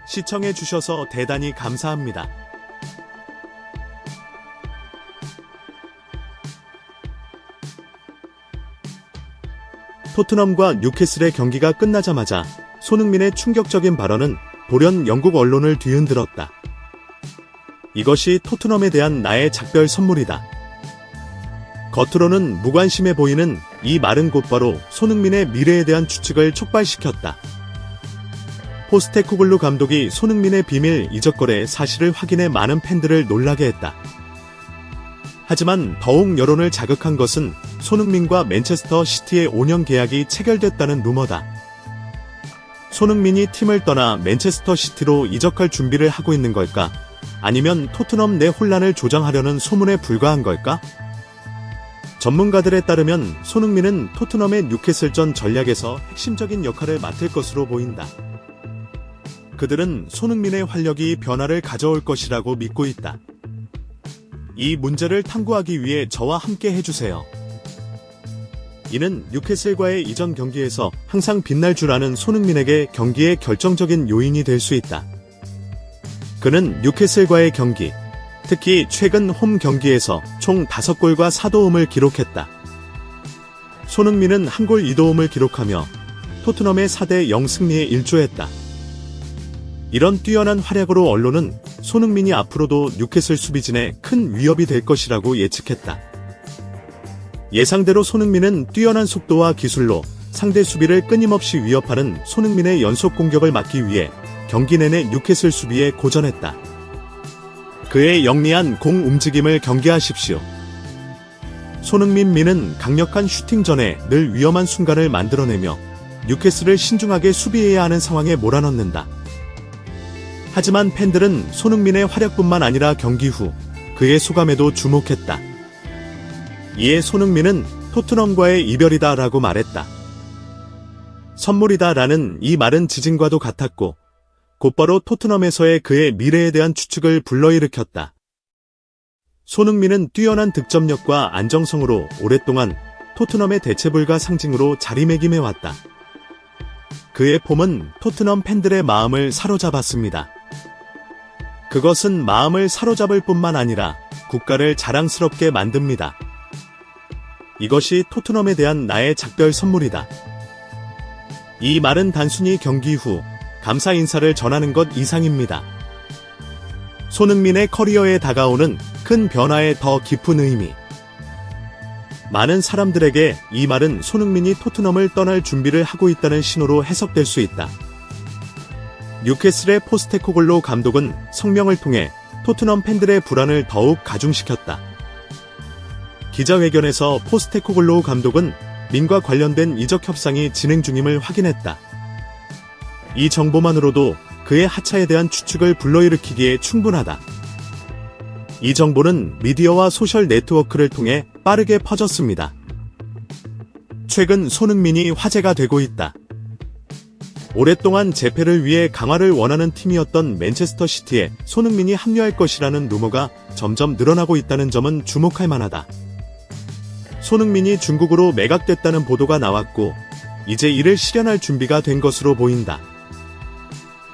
시청해주셔서 대단히 감사합니다. 토트넘과 뉴캐슬의 경기가 끝나자마자 손흥민의 충격적인 발언은 돌연 영국 언론을 뒤흔들었다. 이것이 토트넘에 대한 나의 작별 선물이다. 겉으로는 무관심해 보이는 이 말은 곧바로 손흥민의 미래에 대한 추측을 촉발시켰다. 포스테코글루 감독이 손흥민의 비밀 이적 거래 사실을 확인해 많은 팬들을 놀라게 했다. 하지만 더욱 여론을 자극한 것은 손흥민과 맨체스터 시티의 5년 계약이 체결됐다는 루머다. 손흥민이 팀을 떠나 맨체스터 시티로 이적할 준비를 하고 있는 걸까? 아니면 토트넘 내 혼란을 조장하려는 소문에 불과한 걸까? 전문가들에 따르면 손흥민은 토트넘의 뉴캐슬전 전략에서 핵심적인 역할을 맡을 것으로 보인다. 그들은 손흥민의 활력이 변화를 가져올 것이라고 믿고 있다. 이 문제를 탐구하기 위해 저와 함께 해주세요. 이는 뉴캐슬과의 이전 경기에서 항상 빛날 줄 아는 손흥민에게 경기의 결정적인 요인이 될 수 있다. 그는 뉴캐슬과의 경기, 특히 최근 홈 경기에서 총 5골과 4도움을 기록했다. 손흥민은 1골 2도움을 기록하며 토트넘의 4대0 승리에 일조했다. 이런 뛰어난 활약으로 언론은 손흥민이 앞으로도 뉴캐슬 수비진에 큰 위협이 될 것이라고 예측했다. 예상대로 손흥민은 뛰어난 속도와 기술로 상대 수비를 끊임없이 위협하는 손흥민의 연속 공격을 막기 위해 경기 내내 뉴캐슬 수비에 고전했다. 그의 영리한 공 움직임을 경계하십시오. 손흥민은 강력한 슈팅 전에 늘 위험한 순간을 만들어내며 뉴캐슬을 신중하게 수비해야 하는 상황에 몰아넣는다. 하지만 팬들은 손흥민의 활약뿐만 아니라 경기 후 그의 소감에도 주목했다. 이에 손흥민은 토트넘과의 이별이다 라고 말했다. 선물이다 라는 이 말은 지진과도 같았고 곧바로 토트넘에서의 그의 미래에 대한 추측을 불러일으켰다. 손흥민은 뛰어난 득점력과 안정성으로 오랫동안 토트넘의 대체불가 상징으로 자리매김해왔다. 그의 폼은 토트넘 팬들의 마음을 사로잡았습니다. 그것은 마음을 사로잡을 뿐만 아니라 국가를 자랑스럽게 만듭니다. 이것이 토트넘에 대한 나의 작별 선물이다. 이 말은 단순히 경기 후 감사 인사를 전하는 것 이상입니다. 손흥민의 커리어에 다가오는 큰 변화에 더 깊은 의미. 많은 사람들에게 이 말은 손흥민이 토트넘을 떠날 준비를 하고 있다는 신호로 해석될 수 있다. 뉴캐슬의 포스테코글루 감독은 성명을 통해 토트넘 팬들의 불안을 더욱 가중시켰다. 기자회견에서 포스테코글루 감독은 민과 관련된 이적 협상이 진행 중임을 확인했다. 이 정보만으로도 그의 하차에 대한 추측을 불러일으키기에 충분하다. 이 정보는 미디어와 소셜 네트워크를 통해 빠르게 퍼졌습니다. 최근 손흥민이 화제가 되고 있다. 오랫동안 재패를 위해 강화를 원하는 팀이었던 맨체스터 시티에 손흥민이 합류할 것이라는 루머가 점점 늘어나고 있다는 점은 주목할 만하다. 손흥민이 중국으로 매각됐다는 보도가 나왔고 이제 이를 실현할 준비가 된 것으로 보인다.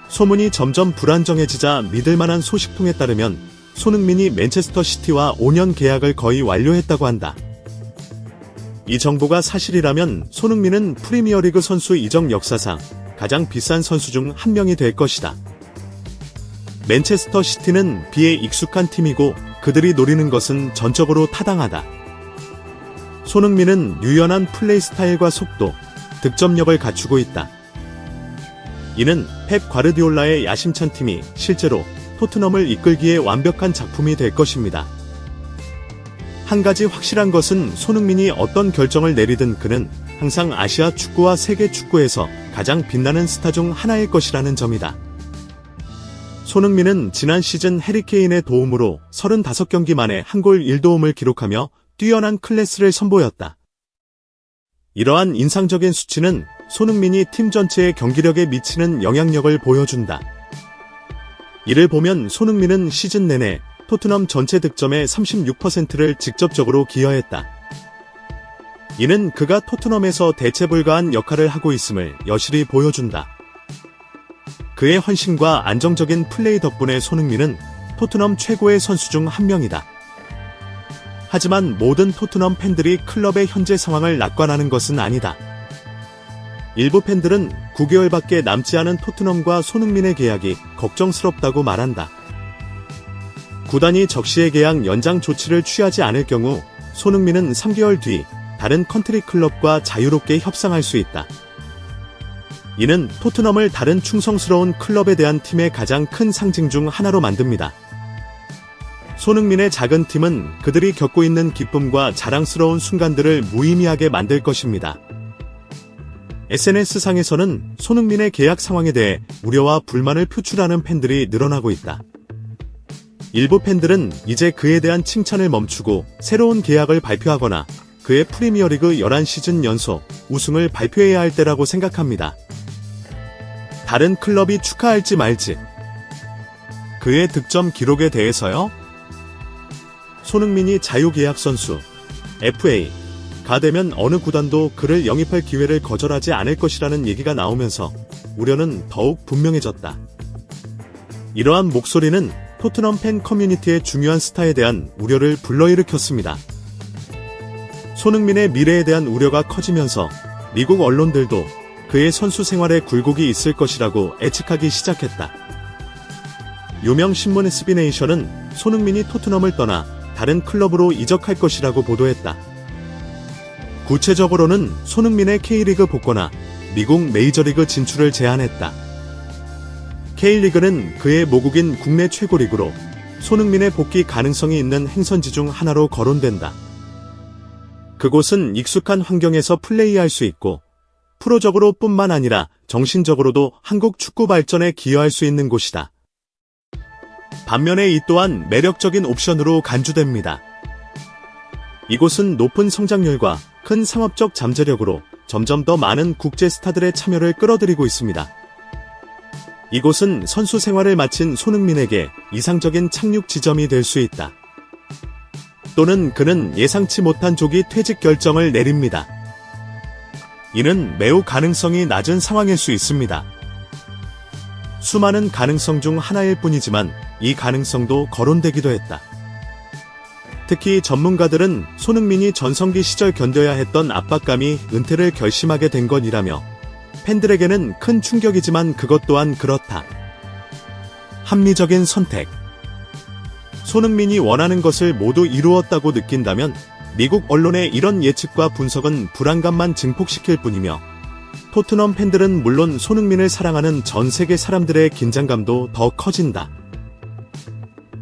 소문이 점점 불안정해지자 믿을만한 소식통에 따르면 손흥민이 맨체스터 시티와 5년 계약을 거의 완료했다고 한다. 이 정보가 사실이라면 손흥민은 프리미어리그 선수 이적 역사상 가장 비싼 선수 중 한 명이 될 것이다. 맨체스터 시티는 비에 익숙한 팀이고 그들이 노리는 것은 전적으로 타당하다. 손흥민은 유연한 플레이 스타일과 속도, 득점력을 갖추고 있다. 이는 펩 과르디올라의 야심찬 팀이 실제로 토트넘을 이끌기에 완벽한 작품이 될 것입니다. 한 가지 확실한 것은 손흥민이 어떤 결정을 내리든 그는 항상 아시아 축구와 세계 축구에서 가장 빛나는 스타 중 하나일 것이라는 점이다. 손흥민은 지난 시즌 해리케인의 도움으로 35경기 만에 1골 1도움을 기록하며 뛰어난 클래스를 선보였다. 이러한 인상적인 수치는 손흥민이 팀 전체의 경기력에 미치는 영향력을 보여준다. 이를 보면 손흥민은 시즌 내내 토트넘 전체 득점의 36%를 직접적으로 기여했다. 이는 그가 토트넘에서 대체불가한 역할을 하고 있음을 여실히 보여준다. 그의 헌신과 안정적인 플레이 덕분에 손흥민은 토트넘 최고의 선수 중 한 명이다. 하지만 모든 토트넘 팬들이 클럽의 현재 상황을 낙관하는 것은 아니다. 일부 팬들은 9개월밖에 남지 않은 토트넘과 손흥민의 계약이 걱정스럽다고 말한다. 구단이 적시의 계약 연장 조치를 취하지 않을 경우 손흥민은 3개월 뒤 다른 컨트리 클럽과 자유롭게 협상할 수 있다. 이는 토트넘을 다른 충성스러운 클럽에 대한 팀의 가장 큰 상징 중 하나로 만듭니다. 손흥민의 작은 팀은 그들이 겪고 있는 기쁨과 자랑스러운 순간들을 무의미하게 만들 것입니다. SNS상에서는 손흥민의 계약 상황에 대해 우려와 불만을 표출하는 팬들이 늘어나고 있다. 일부 팬들은 이제 그에 대한 칭찬을 멈추고 새로운 계약을 발표하거나 그의 프리미어리그 11시즌 연속 우승을 발표해야 할 때라고 생각합니다. 다른 클럽이 축하할지 말지. 그의 득점 기록에 대해서요? 손흥민이 자유계약 선수, FA가 되면 어느 구단도 그를 영입할 기회를 거절하지 않을 것이라는 얘기가 나오면서 우려는 더욱 분명해졌다. 이러한 목소리는 토트넘 팬 커뮤니티의 중요한 스타에 대한 우려를 불러일으켰습니다. 손흥민의 미래에 대한 우려가 커지면서 미국 언론들도 그의 선수 생활에 굴곡이 있을 것이라고 예측하기 시작했다. 유명 신문 SB네이션은 손흥민이 토트넘을 떠나 다른 클럽으로 이적할 것이라고 보도했다. 구체적으로는 손흥민의 K리그 복거나 미국 메이저리그 진출을 제안했다. K리그는 그의 모국인 국내 최고 리그로 손흥민의 복귀 가능성이 있는 행선지 중 하나로 거론된다. 그곳은 익숙한 환경에서 플레이할 수 있고 프로적으로 뿐만 아니라 정신적으로도 한국 축구 발전에 기여할 수 있는 곳이다. 반면에 이 또한 매력적인 옵션으로 간주됩니다. 이곳은 높은 성장률과 큰 상업적 잠재력으로 점점 더 많은 국제 스타들의 참여를 끌어들이고 있습니다. 이곳은 선수 생활을 마친 손흥민에게 이상적인 착륙 지점이 될 수 있다. 또는 그는 예상치 못한 조기 퇴직 결정을 내립니다. 이는 매우 가능성이 낮은 상황일 수 있습니다. 수많은 가능성 중 하나일 뿐이지만 이 가능성도 거론되기도 했다. 특히 전문가들은 손흥민이 전성기 시절 견뎌야 했던 압박감이 은퇴를 결심하게 된 것이라며 팬들에게는 큰 충격이지만 그것 또한 그렇다. 합리적인 선택. 손흥민이 원하는 것을 모두 이루었다고 느낀다면 미국 언론의 이런 예측과 분석은 불안감만 증폭시킬 뿐이며 토트넘 팬들은 물론 손흥민을 사랑하는 전 세계 사람들의 긴장감도 더 커진다.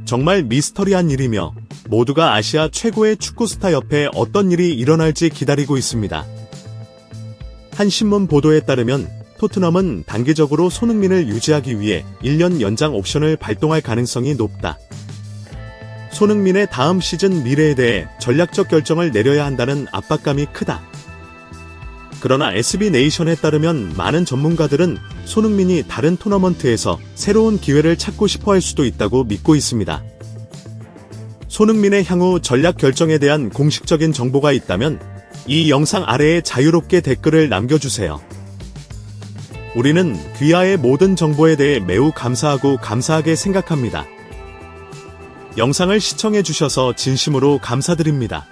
정말 미스터리한 일이며 모두가 아시아 최고의 축구 스타 옆에 어떤 일이 일어날지 기다리고 있습니다. 한 신문 보도에 따르면 토트넘은 단기적으로 손흥민을 유지하기 위해 1년 연장 옵션을 발동할 가능성이 높다. 손흥민의 다음 시즌 미래에 대해 전략적 결정을 내려야 한다는 압박감이 크다. 그러나 SB네이션에 따르면 많은 전문가들은 손흥민이 다른 토너먼트에서 새로운 기회를 찾고 싶어 할 수도 있다고 믿고 있습니다. 손흥민의 향후 전략 결정에 대한 공식적인 정보가 있다면 이 영상 아래에 자유롭게 댓글을 남겨주세요. 우리는 귀하의 모든 정보에 대해 매우 감사하고 감사하게 생각합니다. 영상을 시청해주셔서 진심으로 감사드립니다.